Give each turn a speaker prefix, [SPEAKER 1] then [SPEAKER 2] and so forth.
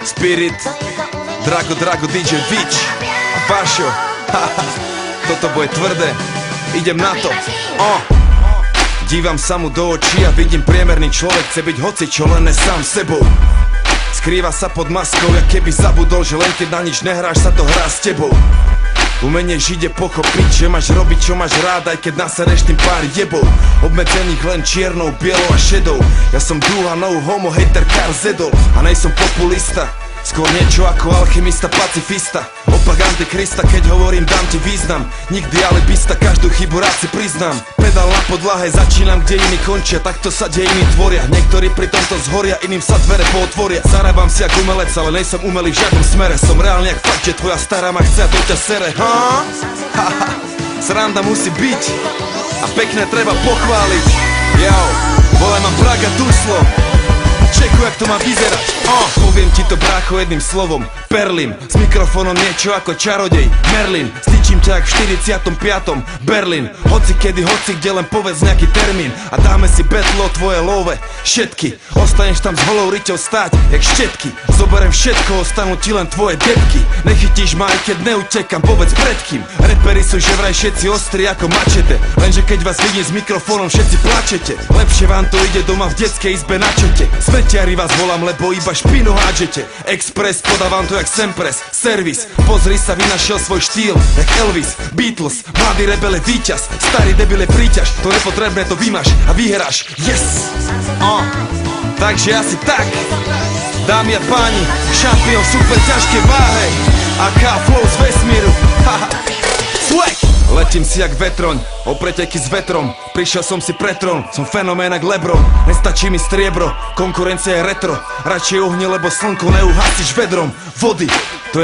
[SPEAKER 1] Spirit, Drago, DJ Vič a Pašo. Toto bude tvrdé, idem na to. Dívam sa mu do očí a vidím priemerný človek chce byť hocičo, len ne sám sebou. Skrýva sa pod maskou, jak keby zabudol, že len keď na nič nehráš, sa to hrá s tebou. Umenie žiť je pochopiť, že máš robiť čo máš rád, aj keď nasereš tým pár jebov. Obmedzených len čiernou, bielou a šedou. Ja som dúha, no homo, hater, kar, zedol. A nejsom populista, skôr niečo ako alchymista, pacifista. Opak antikrista, keď hovorím dám ti význam. Nikdy alibista, každú chybu rád si priznám. Pedál na podlahe, začínam kde iní končia, takto sa dejiny tvoria. Niektorí pri tomto zhoria, iným sa dvere pootvoria. Zarábam si jak umelec, ale nejsom umelý v žiadnom smere. Som reálne jak fakt, že tvoja stará ma chce a to ťa sere. Sranda musí byť a pekne treba pochváliť. Jau, vole mám Praga duslo. Čekuj, jak to má vyzerať. Poviem ti to, brácho, jedným slovom. Perlim, s mikrofónom niečo ako čarodej. Merlin, zničím ťa jak v 45. Berlin, hoci kedy, hoci kde, len povedz nejaký termín a dáme si betlo tvoje love. Všetky, ostaneš tam s holou riťou stáť jak štetky. Zoberem všetko, ostanú ti len tvoje debky. Nechytíš ma, aj keď neutekam, povedz pred kým. Reperi sú že vraj všetci ostri ako mačete, lenže keď vás vidím s mikrofónom, všetci plačete. Lepšie vám to ide doma v detskej izbe na čete. Smetiari vás volám, lebo iba špinu hádžete. Express, podávam to jak Sempres. Servis, pozri sa, vynašiel svoj štýl jak Elvis, Beatles, mladý rebel je víťaz, starý debil je príťaž. To nepotrebné to vymáš a vyhráš. Yes! Takže asi tak, dámy a páni, šampión super ťažké váhe, AK flow z vesmíru. Swag! Letím si jak vetroň, o preteky s vetrom. Prišiel som si pre trón, som fenomén jak Lebron. Nestačí mi striebro, konkurencia je retro. Radšej uhni, lebo slnko neuhasíš vedrom vody.